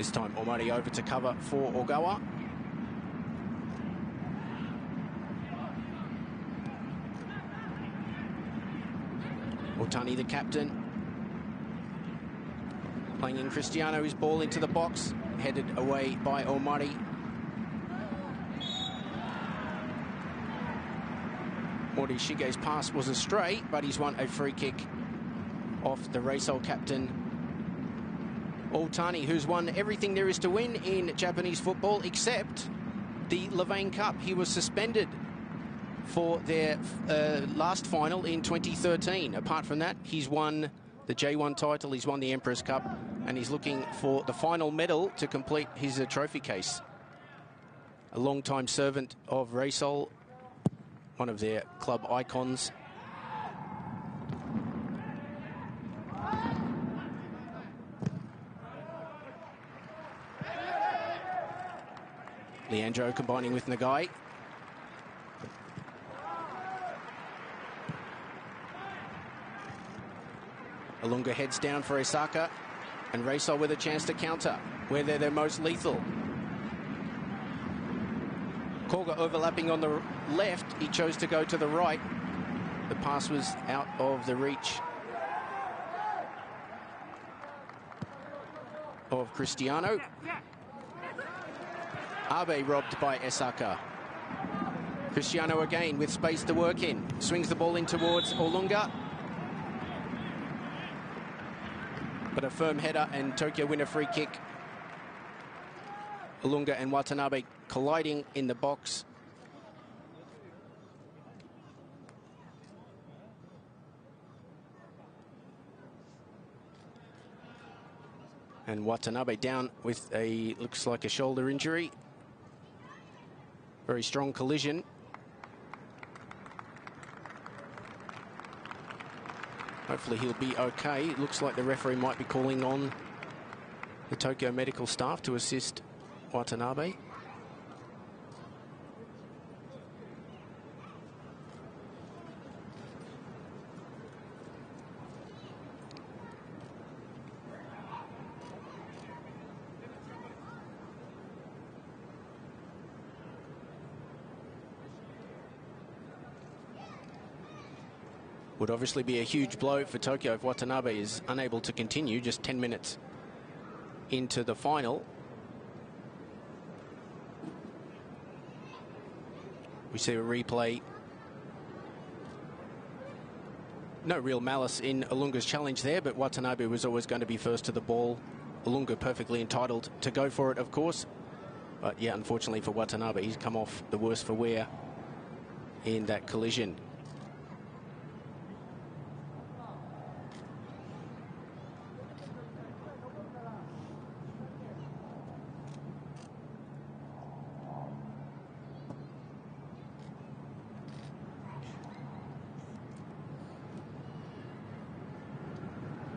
This time Omari over to cover for Ogawa. Otani, the captain, playing in Cristiano, his ball into the box, headed away by Omari. Morishige's pass was astray, but he's won a free kick off the Reisol captain, Otani, who's won everything there is to win in Japanese football except the Louvain Cup. He was suspended for their last final in 2013. Apart from that, he's won the J1 title, he's won the Empress Cup, and he's looking for the final medal to complete his trophy case. A long-time servant of Reisol, one of their club icons. Leandro combining with Nagai. Ilunga heads down for Osaka, and Reisol with a chance to counter where they're their most lethal. Koga overlapping on the left, he chose to go to the right. The pass was out of the reach of Cristiano. Abe robbed by Osaka. Cristiano again with space to work in. Swings the ball in towards Olunga. But a firm header and Tokyo win a free kick. Olunga and Watanabe colliding in the box. And Watanabe down with a, looks like a shoulder injury. Very strong collision. Hopefully he'll be okay. It looks like the referee might be calling on the Tokyo medical staff to assist Watanabe. Would obviously be a huge blow for Tokyo if Watanabe is unable to continue just 10 minutes into the final. We see a replay. No real malice in Olunga's challenge there, but Watanabe was always going to be first to the ball. Olunga perfectly entitled to go for it, of course. But yeah, unfortunately for Watanabe, he's come off the worse for wear in that collision.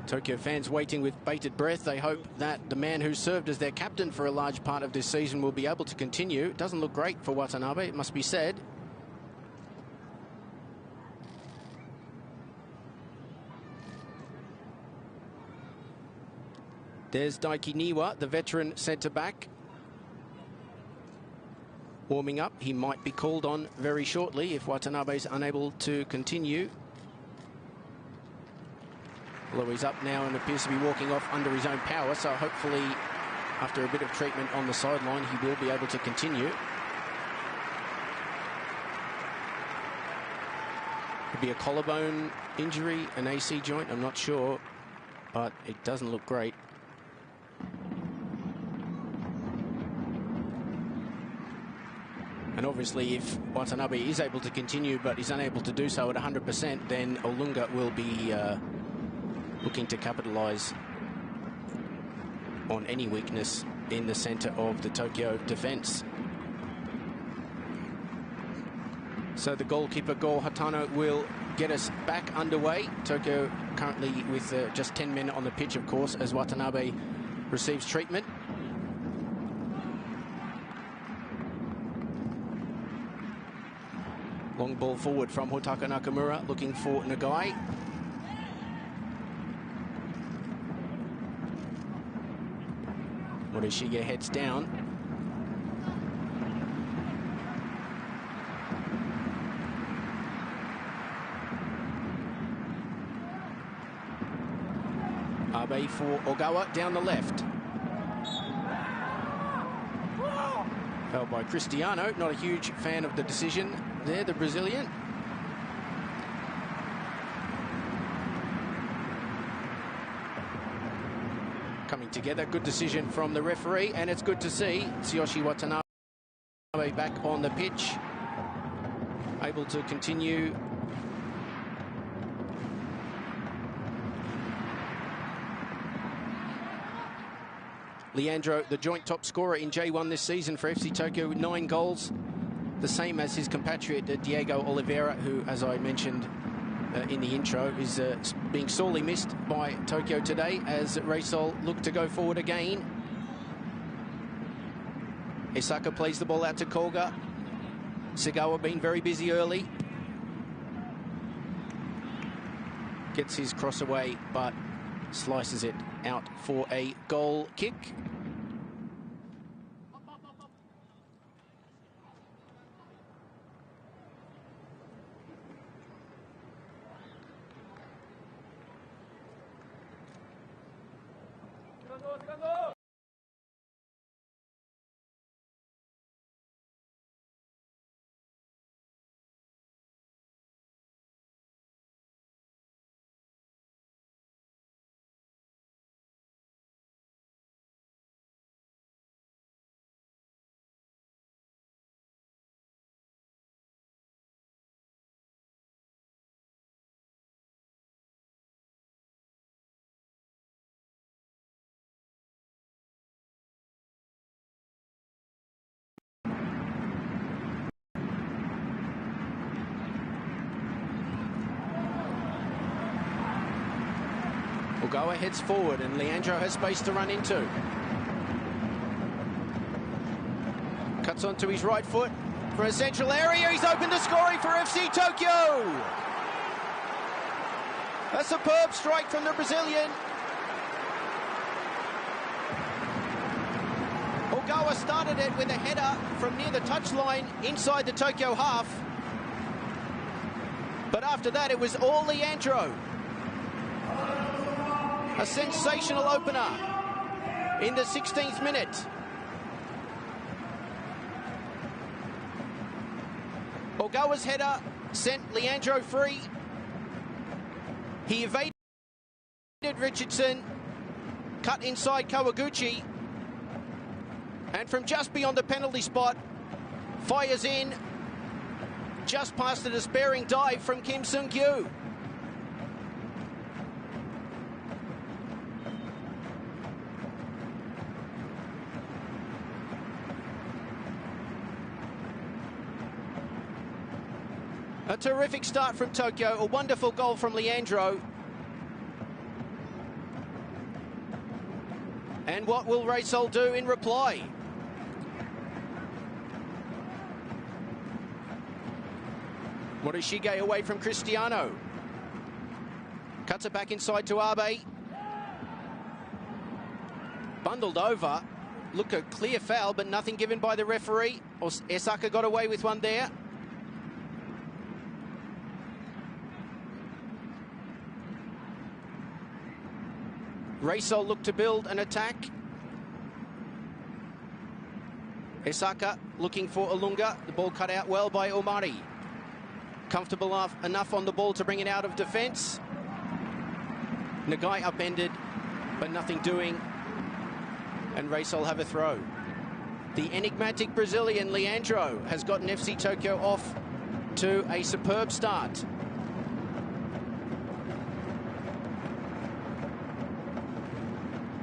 Tokyo fans waiting with bated breath. They hope that the man who served as their captain for a large part of this season will be able to continue. It doesn't look great for Watanabe, it must be said. There's Daiki Niwa, the veteran centre-back, warming up. He might be called on very shortly if Watanabe's unable to continue. Although he's up now and appears to be walking off under his own power, so hopefully after a bit of treatment on the sideline he will be able to continue. Could be a collarbone injury, an AC joint, I'm not sure, but it doesn't look great. And obviously if Watanabe is able to continue but is unable to do so at 100%, then Olunga will be looking to capitalise on any weakness in the centre of the Tokyo defence. So the goalkeeper, Go Hatano, will get us back underway. Tokyo currently with just 10 men on the pitch, of course, as Watanabe receives treatment. Long ball forward from Hotaka Nakamura, looking for Nagai. Morishige heads down. Abe for Ogawa down the left. Held by Cristiano. Not a huge fan of the decision there, the Brazilian. Coming together, good decision from the referee, and it's good to see Tsuyoshi Watanabe back on the pitch, able to continue Leandro, the joint top scorer in J1 this season for FC Tokyo with 9 goals, the same as his compatriot Diego Oliveira, who, as I mentioned in the intro, is being sorely missed by Tokyo today as Reysol look to go forward again. Esaka plays the ball out to Koga. Segawa been very busy early. Gets his cross away, but slices it out for a goal kick. Ogawa heads forward and Leandro has space to run into. Cuts onto his right foot for a central area. He's opened the scoring for FC Tokyo. A superb strike from the Brazilian. Ogawa started it with a header from near the touchline inside the Tokyo half. But after that, it was all Leandro. A sensational opener in the 16th minute. Ogawa's header sent Leandro free. He evaded Richardson, cut inside Kawaguchi, and from just beyond the penalty spot, fires in just past the despairing dive from Kim Seung-kyu. A terrific start from Tokyo, a wonderful goal from Leandro. And what will Reysol do in reply? Morishige away from Cristiano. Cuts it back inside to Abe. Bundled over. Look, a clear foul, but nothing given by the referee. Esaka got away with one there. Reysol look to build an attack. Esaka looking for Olunga. The ball cut out well by Omari. Comfortable enough on the ball to bring it out of defence. Nagai upended, but nothing doing. And Reysol have a throw. The enigmatic Brazilian Leandro has gotten FC Tokyo off to a superb start.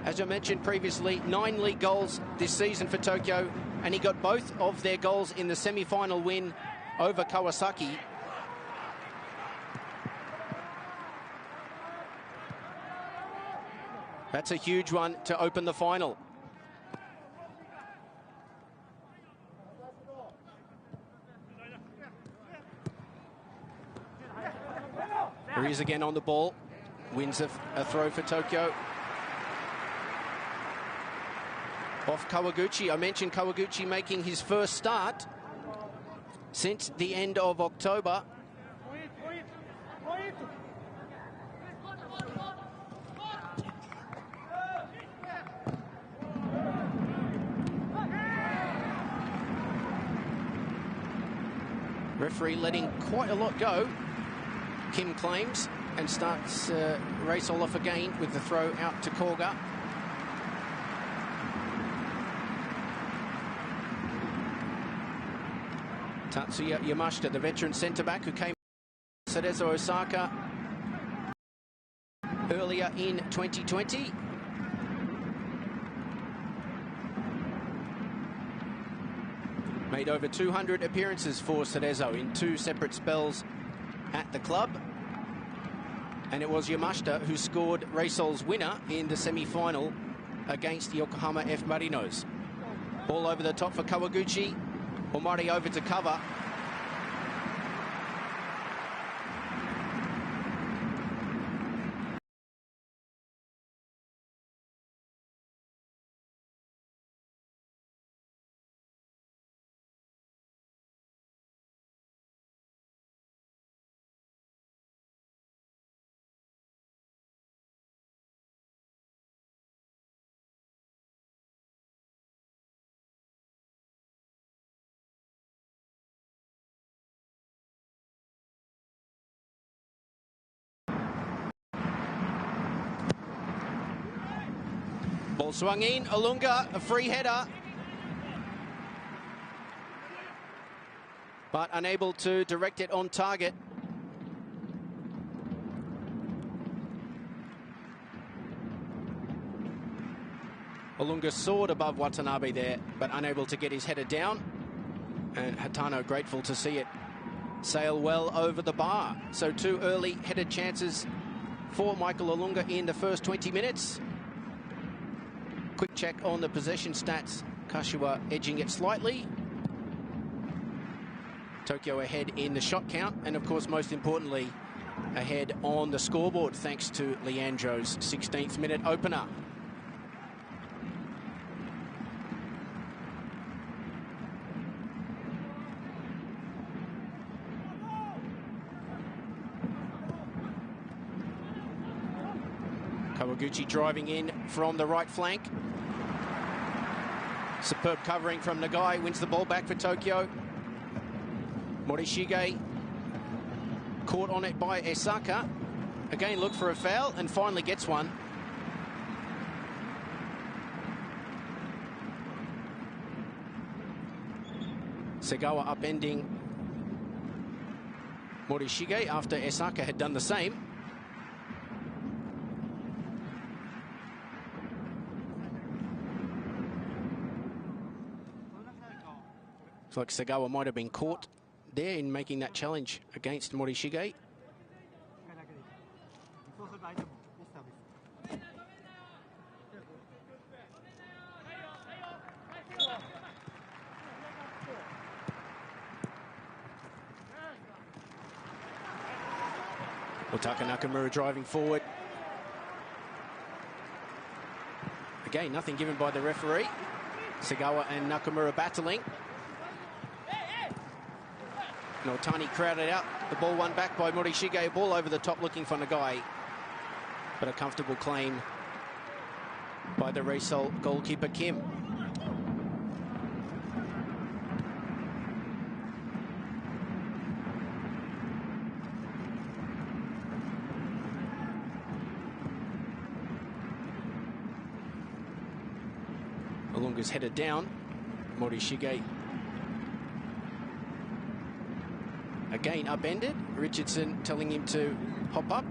As I mentioned previously, 9 league goals this season for Tokyo, and he got both of their goals in the semi-final win over Kawasaki. That's a huge one to open the final. Here he is again on the ball. Wins a throw for Tokyo. off Kawaguchi. I mentioned Kawaguchi making his first start since the end of October. Referee letting quite a lot go, Kim claims, and starts Racel off again with the throw out to Koga. Tatsuya Yamashita, the veteran centre-back who came Cerezo Osaka earlier in 2020. Made over 200 appearances for Cerezo in 2 separate spells at the club. And it was Yamashita who scored Reisol's winner in the semi-final against Yokohama F. Marinos. Ball over the top for Kawaguchi. Omari over to cover. Ball swung in, Olunga, a free header. But unable to direct it on target. Olunga soared above Watanabe there, but unable to get his header down. And Hatano grateful to see it sail well over the bar. So 2 early headed chances for Michael Olunga in the first 20 minutes. Quick check on the possession stats. Kashiwa edging it slightly. Tokyo ahead in the shot count, and of course, most importantly, ahead on the scoreboard thanks to Leandro's 16th minute opener. Kawaguchi driving in from the right flank. Superb covering from Nagai, wins the ball back for Tokyo. Morishige caught on it by Esaka. Again, looked for a foul and finally gets one. Segawa upending Morishige after Esaka had done the same. Looks like Segawa might have been caught there in making that challenge against Morishige. Otaka Nakamura driving forward. Again, nothing given by the referee. Segawa and Nakamura battling. Otani crowded out. The ball won back by Morishige. Ball over the top looking for Nagai. But a comfortable claim by the Reysol goalkeeper Kim. Olunga's headed down. Morishige again upended. Richardson telling him to hop up.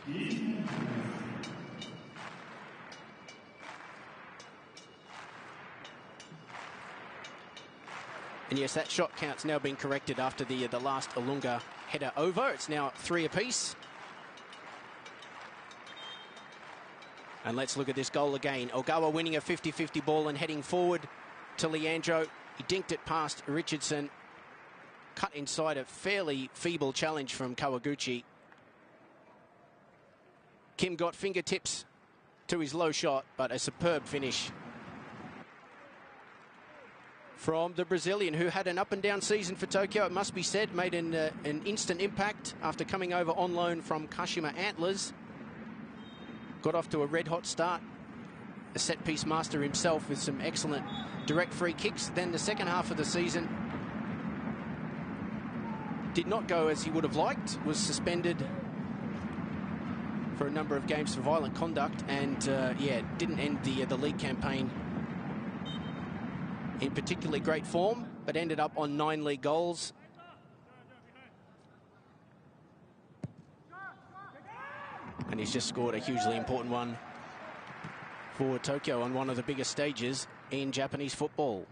And yes, that shot count's now been corrected after the last Ilunga header over. It's now 3 apiece. And let's look at this goal again. Ogawa winning a 50-50 ball and heading forward to Leandro. He dinked it past Richardson. Cut inside a fairly feeble challenge from Kawaguchi. Kim got fingertips to his low shot, but a superb finish from the Brazilian, who had an up-and-down season for Tokyo, it must be said. Made an instant impact after coming over on loan from Kashima Antlers. Got off to a red-hot start. A set-piece master himself with some excellent direct free kicks. Then the second half of the season did not go as he would have liked. Was suspended for a number of games for violent conduct, and yeah, didn't end the league campaign in particularly great form, but ended up on 9 league goals. And he's just scored a hugely important one for Tokyo on one of the biggest stages in Japanese football.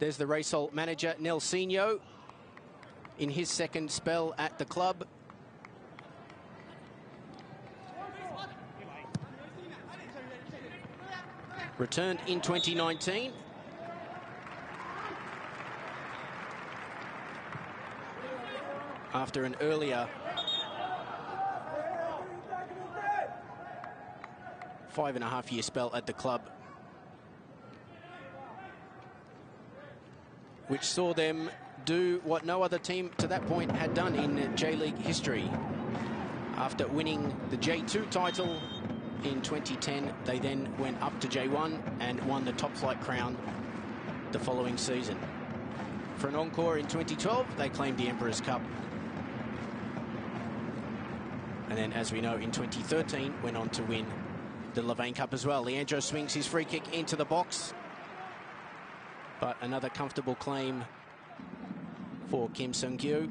There's the Reysol manager, Nelsinho, in his second spell at the club. Returned in 2019. After an earlier 5.5-year spell at the club, which saw them do what no other team to that point had done in J-League history. After winning the J2 title in 2010, they then went up to J1 and won the top flight crown the following season. For an encore in 2012, they claimed the Emperor's Cup. And then, as we know, in 2013, went on to win the Louvain Cup as well. Leandro swings his free kick into the box. But another comfortable claim for Kim Seung-kyu.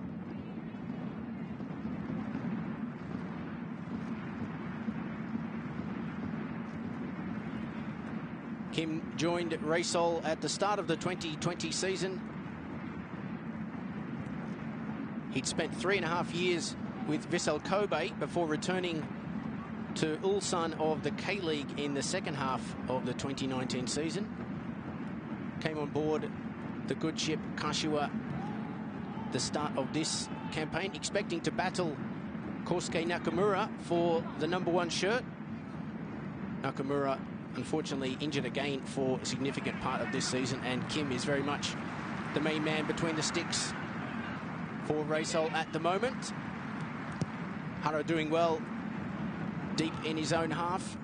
Kim joined Reysol at the start of the 2020 season. He'd spent 3.5 years with Vissel Kobe before returning to Ulsan of the K-League in the second half of the 2019 season. Came on board the good ship Kashiwa the start of this campaign, expecting to battle Kosuke Nakamura for the #1 shirt. Nakamura unfortunately injured again for a significant part of this season, and Kim is very much the main man between the sticks for Reysol at the moment. Hara doing well deep in his own half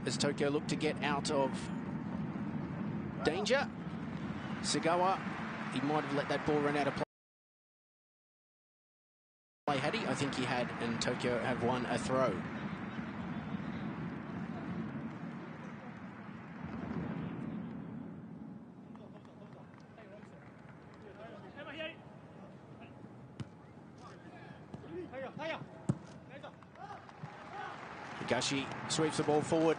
as Tokyo look to get out of danger. Sagawa, he might have let that ball run out of play, had he? I think he had, and Tokyo have won a throw. Higashi sweeps the ball forward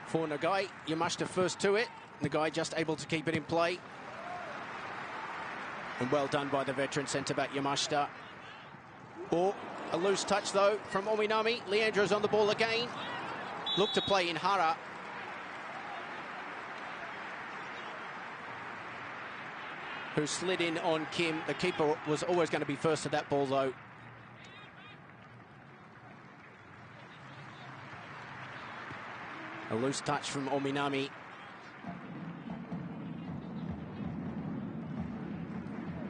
for Nagai. Yamashita first to it. Nagai just able to keep it in play. And well done by the veteran centre-back Yamashita. Oh, a loose touch though from Ominami. Leandro's on the ball again. Look to play in Hara. Who slid in on Kim. The keeper was always going to be first to that ball though. A loose touch from Ominami.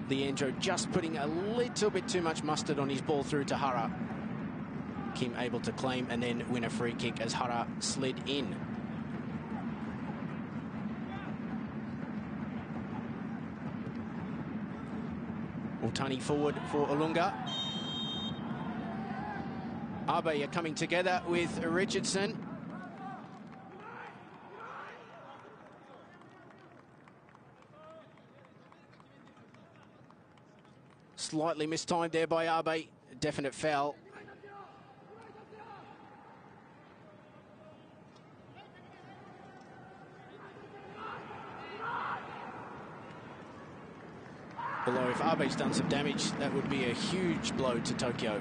Leandro just putting a little bit too much mustard on his ball through to Hara. Kim able to claim and then win a free kick as Hara slid in. Otani forward for Ilunga. Abe are coming together with Richardson. Slightly mistimed there by Abe. Definite foul. Although if Abe's done some damage, that would be a huge blow to Tokyo.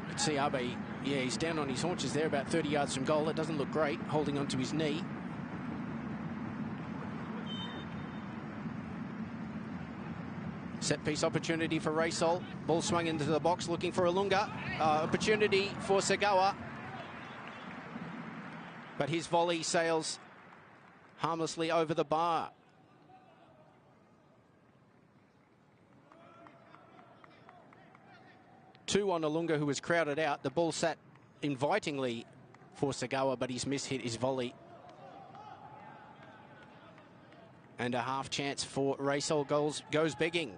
Let's see Abe. Yeah, he's down on his haunches there, about 30 yards from goal. It doesn't look great, holding onto his knee. Set piece opportunity for Reysol. Ball swung into the box, looking for Ilunga. Opportunity for Segawa. But his volley sails harmlessly over the bar. Two on Ilunga, who was crowded out. The ball sat invitingly for Segawa, but his miss hit his volley. And a half chance for Reysol goes begging.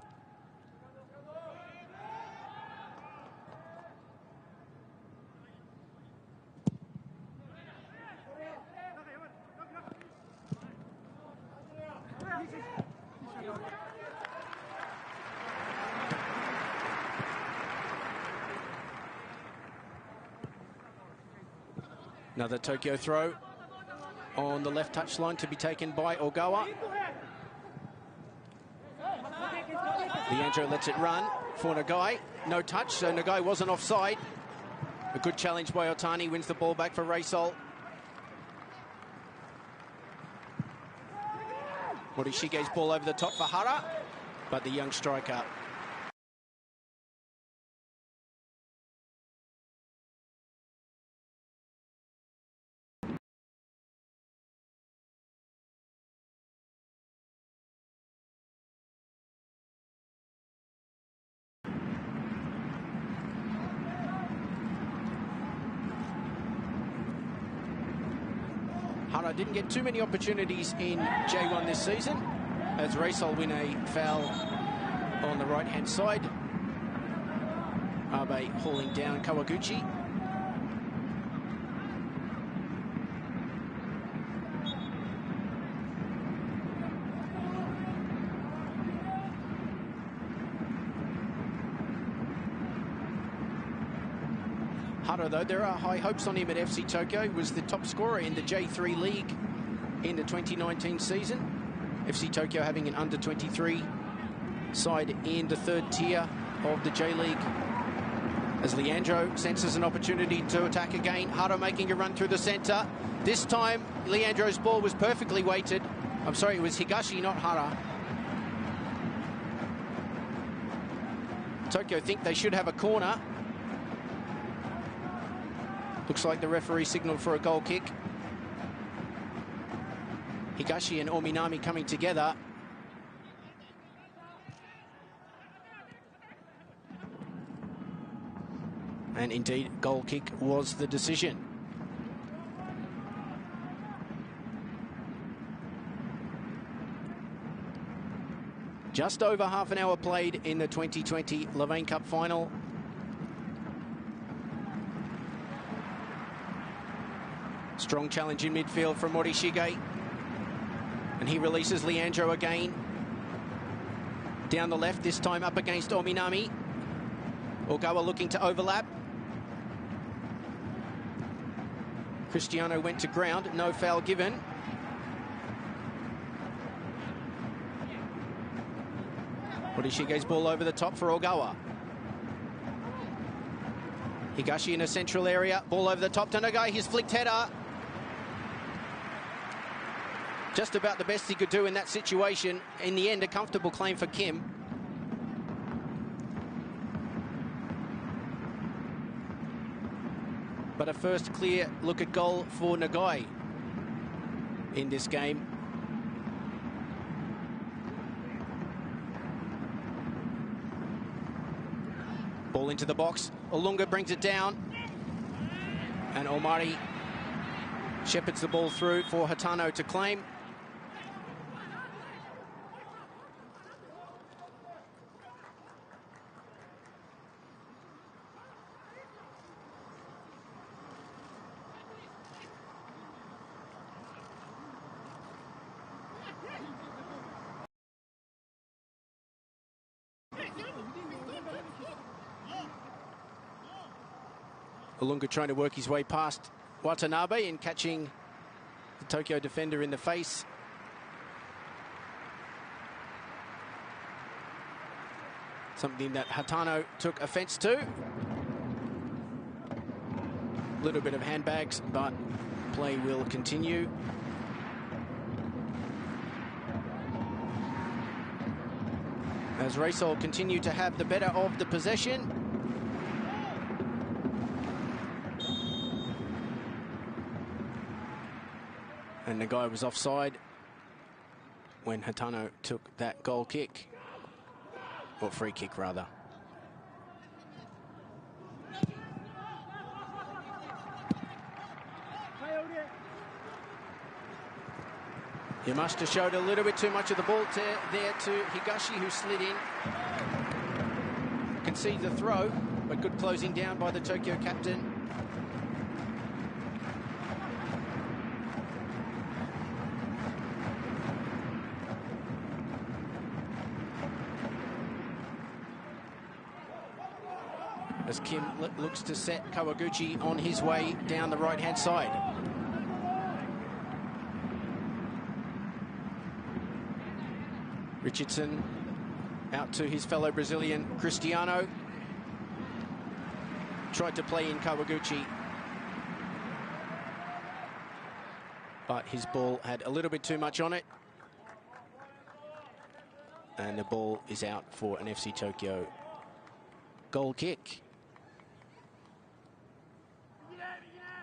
Another Tokyo throw on the left touchline to be taken by Ogawa. Leandro lets it run for Nagai. No touch, so Nagai wasn't offside. A good challenge by Otani, wins the ball back for Reysol. Morishige's ball over the top for Hara, but the young striker Hara didn't get too many opportunities in J1 this season, as Reysol win a foul on the right-hand side. Abe hauling down Kawaguchi. Hara, though, there are high hopes on him at FC Tokyo. He was the top scorer in the J3 League in the 2019 season. FC Tokyo having an under-23 side in the third tier of the J-League. As Leandro senses an opportunity to attack again. Hara making a run through the centre. This time, Leandro's ball was perfectly weighted. I'm sorry, it was Higashi, not Hara. Tokyo think they should have a corner. Looks like the referee signalled for a goal kick. Higashi and Ominami coming together. And indeed, goal kick was the decision. Just over half an hour played in the 2020 Levain Cup final. Strong challenge in midfield from Morishige. And he releases Leandro again. Down the left, this time up against Ominami. Ogawa looking to overlap. Cristiano went to ground, no foul given. Morishige's ball over the top for Ogawa. Higashi in a central area, ball over the top to Nagai, his flicked header. Just about the best he could do in that situation. In the end, a comfortable claim for Kim. But a first clear look at goal for Nagai in this game. Ball into the box. Ilunga brings it down. And Omari shepherds the ball through for Hatano to claim. Ilunga trying to work his way past Watanabe and catching the Tokyo defender in the face. Something that Hatano took offence to. A little bit of handbags, but play will continue. As Reysol continue to have the better of the possession. And the guy was offside when Hatano took that goal kick. Or free kick, rather. Yamashita showed a little bit too much of the ball there to Higashi, who slid in. Concedes the throw, but good closing down by the Tokyo captain. As Kim looks to set Kawaguchi on his way down the right-hand side. Richardson out to his fellow Brazilian, Cristiano. Tried to play in Kawaguchi, but his ball had a little bit too much on it. And the ball is out for an FC Tokyo goal kick.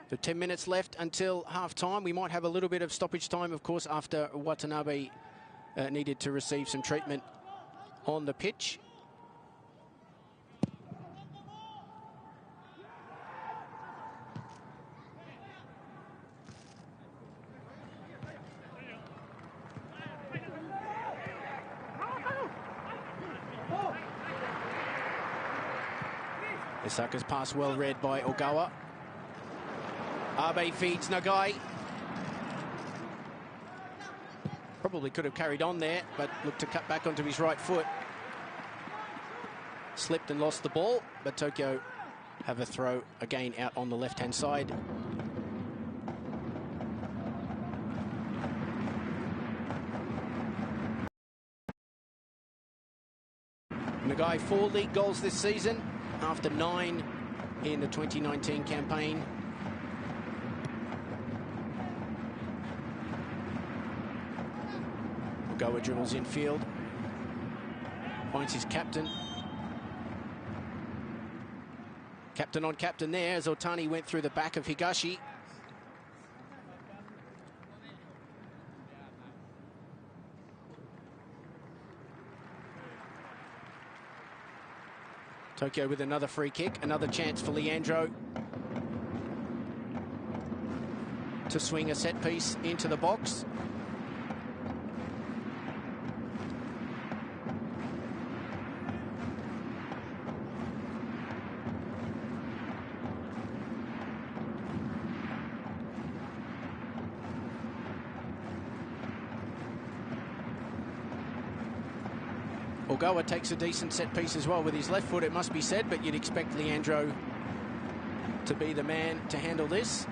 So 10 minutes left until half-time. We might have a little bit of stoppage time, of course, after Watanabe needed to receive some treatment on the pitch. Isaka's pass well read by Ogawa. Abe feeds Nagai. Probably could have carried on there, but looked to cut back onto his right foot. Slipped and lost the ball, but Tokyo have a throw again out on the left-hand side. Nagai 4 league goals this season after 9 in the 2019 campaign. Goa dribbles infield, finds his captain. Captain on captain there as Otani went through the back of Higashi. Tokyo with another free kick, another chance for Leandro to swing a set piece into the box. Ogawa takes a decent set piece as well with his left foot, it must be said, but you'd expect Leandro to be the man to handle this.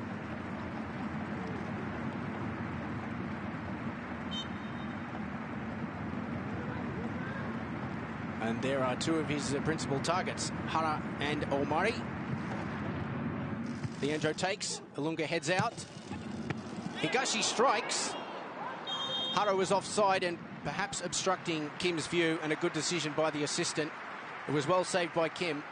And there are two of his principal targets, Hara and Omari. Leandro takes, Ilunga heads out. Higashi strikes. Hara was offside and perhaps obstructing Kim's view, and a good decision by the assistant. It was well saved by Kim.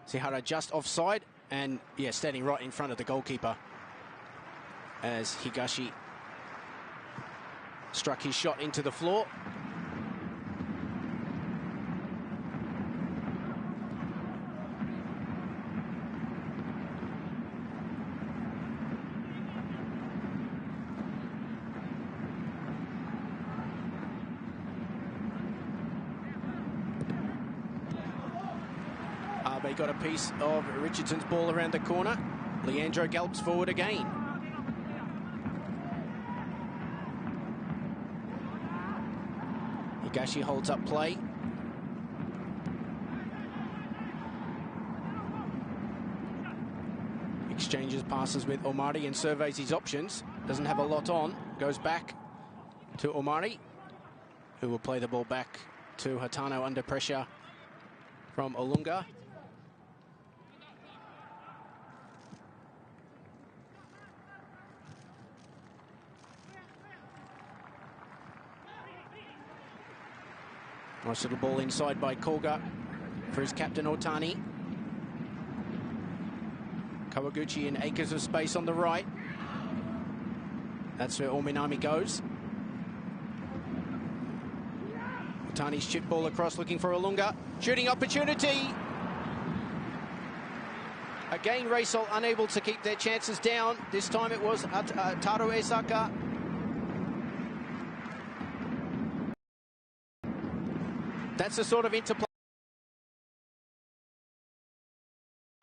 Sihara just offside, and yeah, standing right in front of the goalkeeper as Higashi struck his shot into the floor. Abe got a piece of Richardson's ball around the corner. Leandro gallops forward again. Higashi holds up play. Exchanges passes with Omari and surveys his options. Doesn't have a lot on. Goes back to Omari, who will play the ball back to Hatano under pressure from Olunga. Nice little ball inside by Koga for his captain Otani. Kawaguchi in acres of space on the right. That's where Ominami goes. Otani's chip ball across, looking for Olunga. Shooting opportunity. Again, Reysol unable to keep their chances down. This time it was Taro Esaka. That's the sort of interplay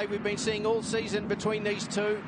we've been seeing all season between these two.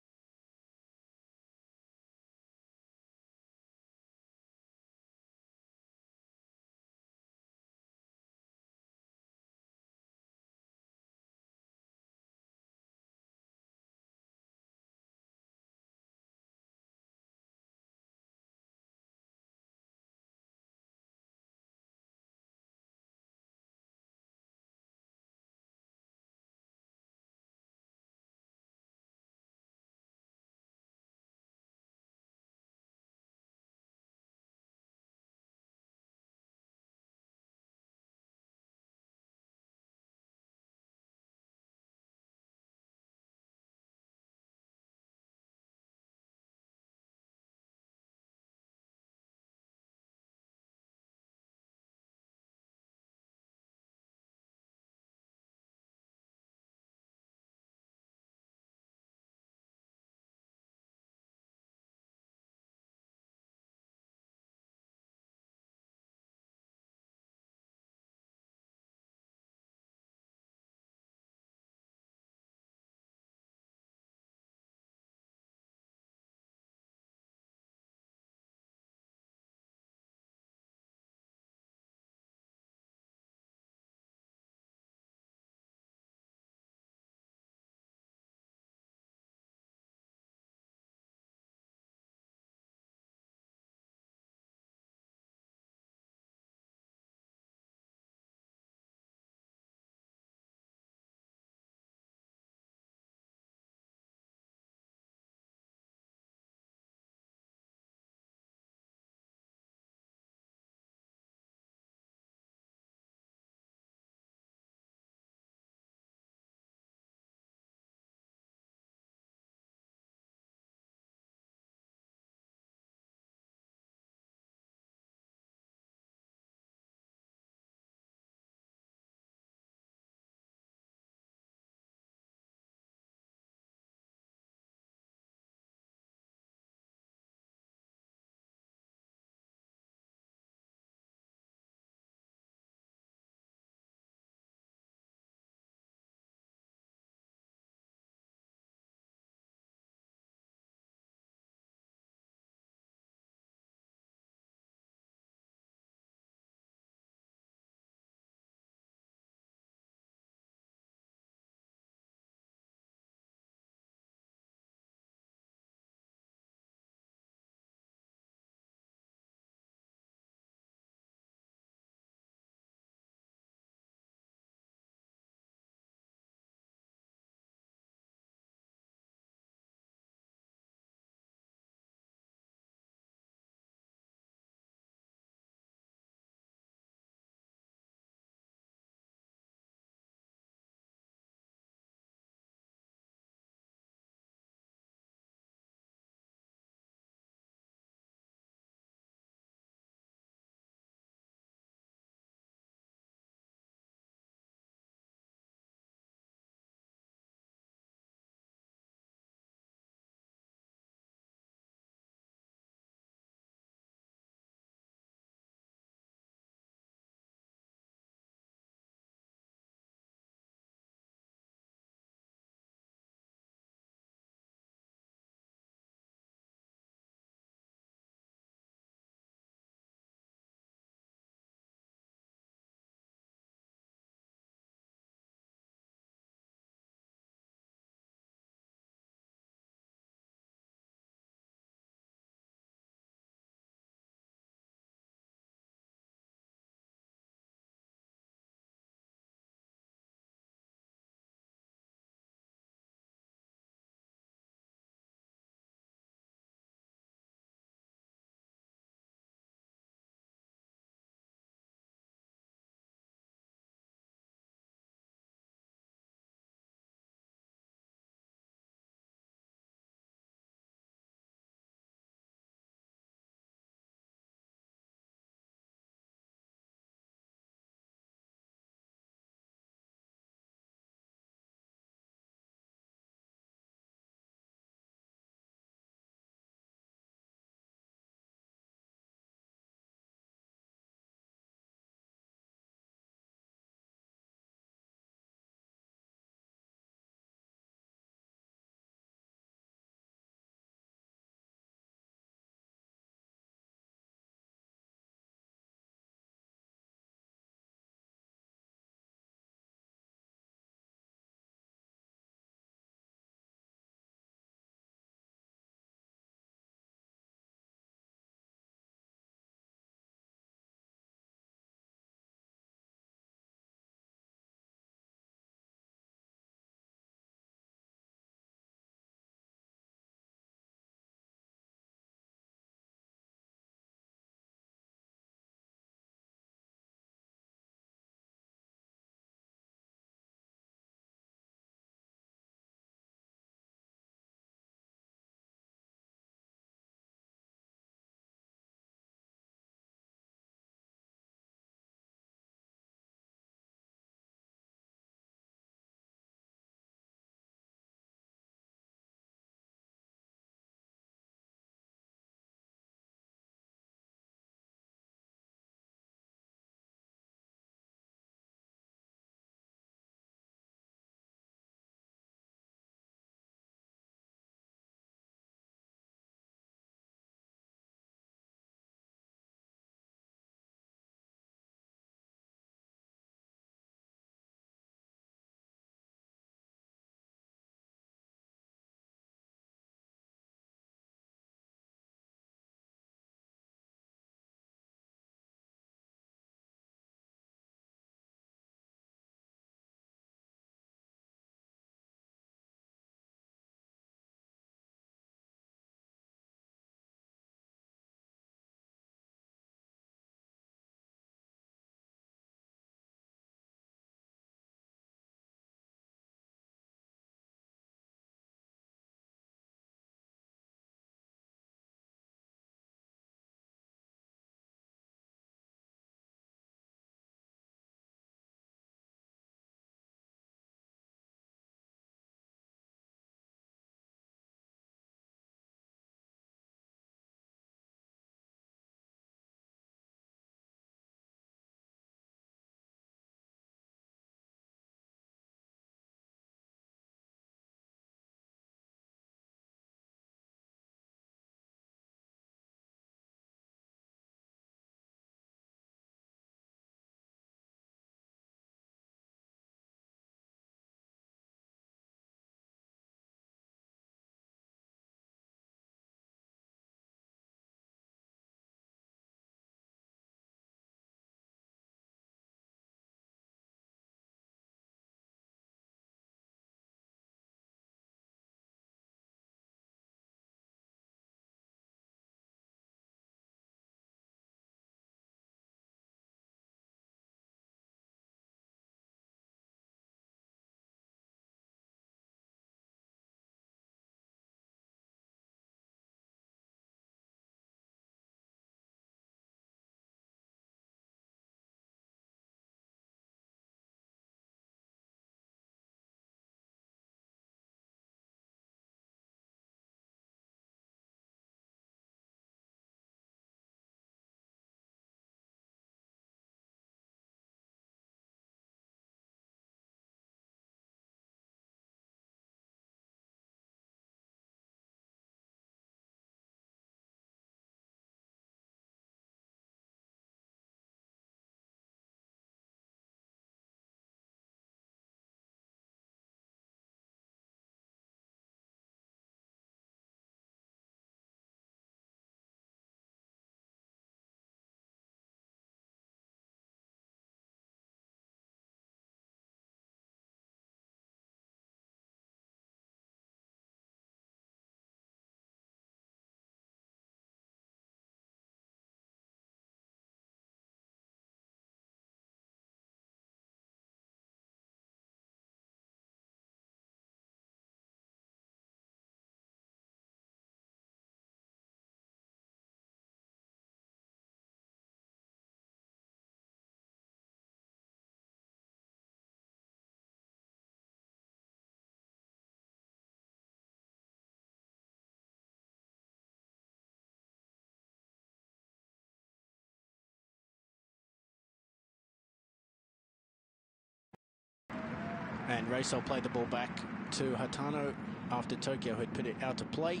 And Racel played the ball back to Hatano after Tokyo had put it out to play.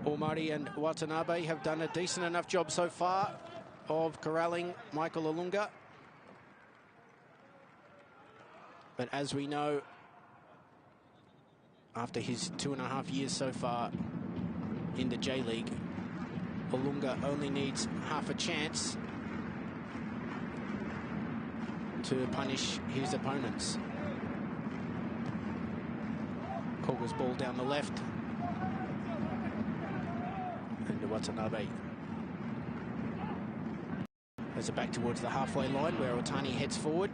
Omari and Watanabe have done a decent enough job so far of corralling Michael Olunga. But as we know, after his 2.5 years so far in the J-League, Olunga only needs half a chance to punish his opponents. Koga's ball down the left. And Watanabe has it back towards the halfway line where Otani heads forward.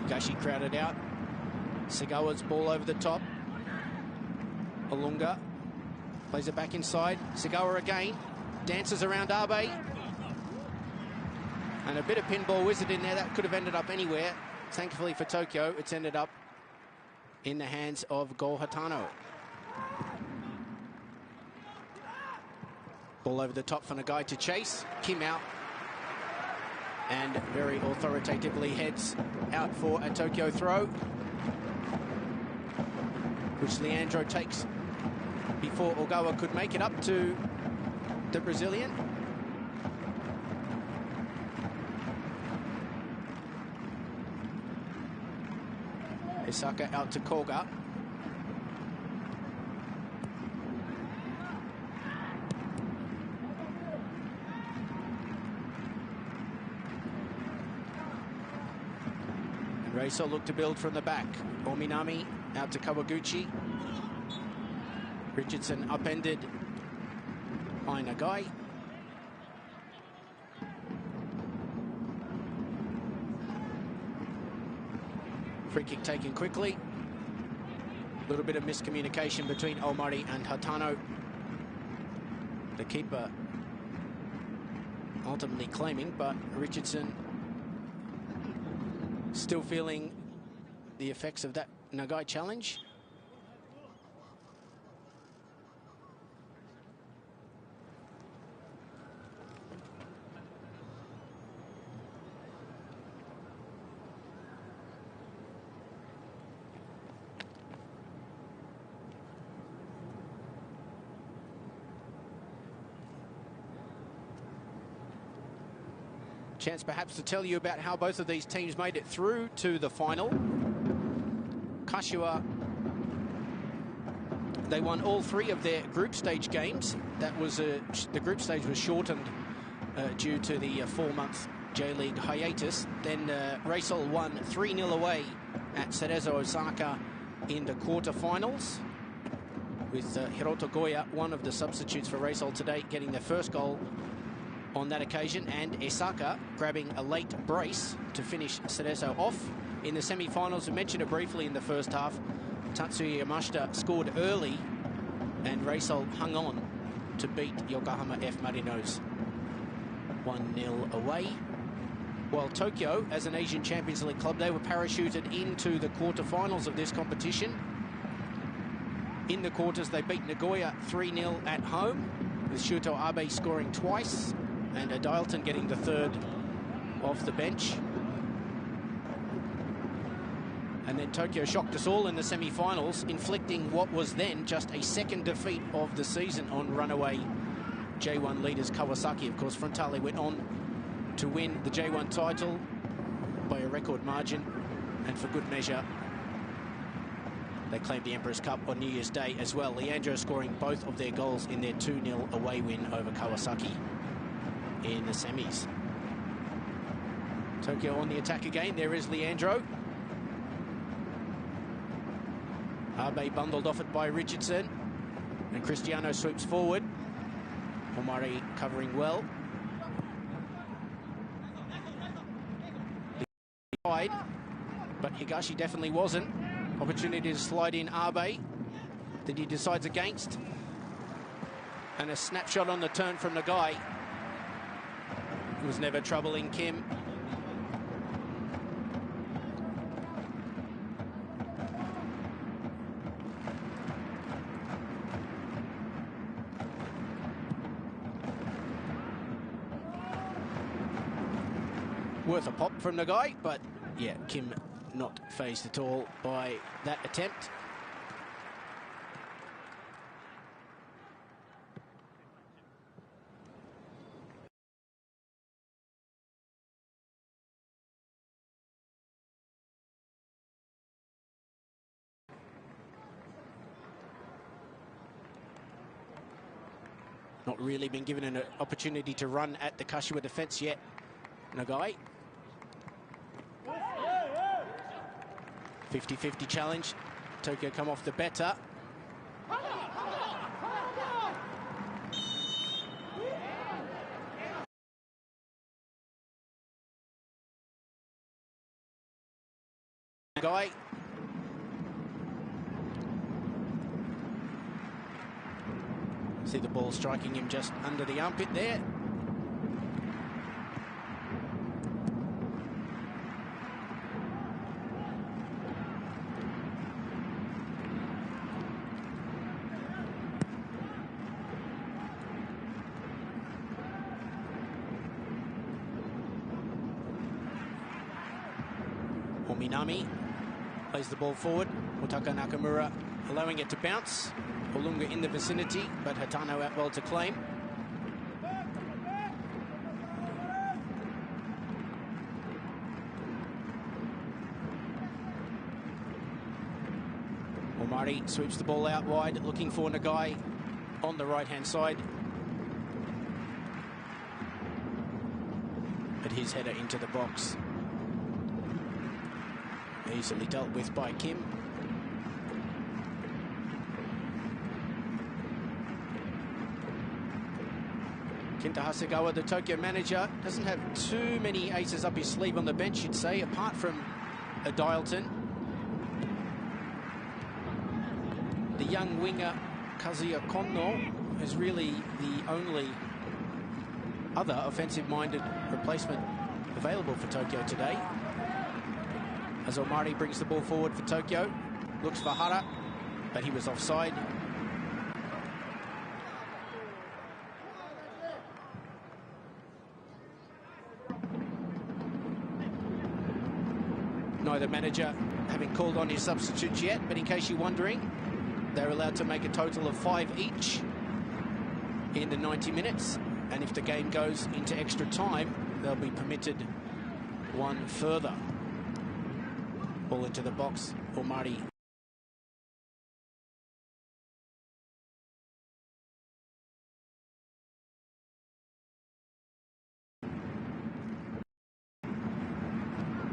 Gashi crowded out. Segawa's ball over the top. Olunga plays it back inside. Segawa again. Dances around Abe. And a bit of pinball wizard in there. That could have ended up anywhere. Thankfully for Tokyo, it's ended up in the hands of Go Hatano. Ball over the top for Nagai to chase. Kim out. And very authoritatively heads out for a Tokyo throw, which Leandro takes before Ogawa could make it up to the Brazilian. Isaka out to Koga. Racel looked to build from the back. Ominami out to Kawaguchi. Richardson upended by Nagai. Free kick taken quickly. A little bit of miscommunication between Omari and Hatano. The keeper ultimately claiming, but Richardson still feeling the effects of that Nagai challenge. Chance perhaps to tell you about how both of these teams made it through to the final. Kashiwa, they won all 3 of their group stage games. That was the group stage was shortened due to the 4-month J-League hiatus. Then Racel won 3-0 away at Cerezo Osaka in the quarterfinals, with Hiroto Goya, one of the substitutes for Racel today, getting their first goal on that occasion, and Esaka grabbing a late brace to finish Cerezo off. In the semi-finals, we mentioned it briefly in the first half, Tatsuya Yamashita scored early and Racel hung on to beat Yokohama F. Marinos 1-0 away. While Tokyo, as an Asian Champions League club, they were parachuted into the quarterfinals of this competition. In the quarters, they beat Nagoya 3-0 at home, with Shuto Abe scoring twice and Dialton getting the third off the bench. And then Tokyo shocked us all in the semi-finals, inflicting what was then just a second defeat of the season on runaway J1 leaders Kawasaki. Of course, Frontale went on to win the J1 title by a record margin, and for good measure, they claimed the Emperor's Cup on New Year's Day as well. Leandro scoring both of their goals in their 2-0 away win over Kawasaki in the semis. Tokyo on the attack again. There is Leandro. Abe bundled off it by Richardson, and Cristiano sweeps forward. Omari covering well. But Higashi definitely wasn't. Opportunity to slide in Abe that he decides against. And a snapshot on the turn from Nagai. It was never troubling Kim. worth a pop from Nagai, but yeah, Kim not fazed at all by that attempt. Not really been given an opportunity to run at the Kashiwa defence yet, Nagai. 50-50 challenge. Tokyo come off the better. Nagai. See the ball striking him just under the armpit there. Minami plays the ball forward. Otaka Nakamura allowing it to bounce. Olunga in the vicinity, but Hatano out well to claim. Omari sweeps the ball out wide, looking for Nagai on the right-hand side. But his header into the box. Easily dealt with by Kim. Kenta Hasegawa, the Tokyo manager, doesn't have too many aces up his sleeve on the bench, you'd say, apart from a Dialton. The young winger, Kazuya Konno, is really the only other offensive-minded replacement available for Tokyo today. As Omari brings the ball forward for Tokyo, looks for Hara, but he was offside. Neither manager having called on his substitutes yet, but in case you're wondering, they're allowed to make a total of 5 each in the 90 minutes, and if the game goes into extra time, they'll be permitted one further. Ball into the box. Omari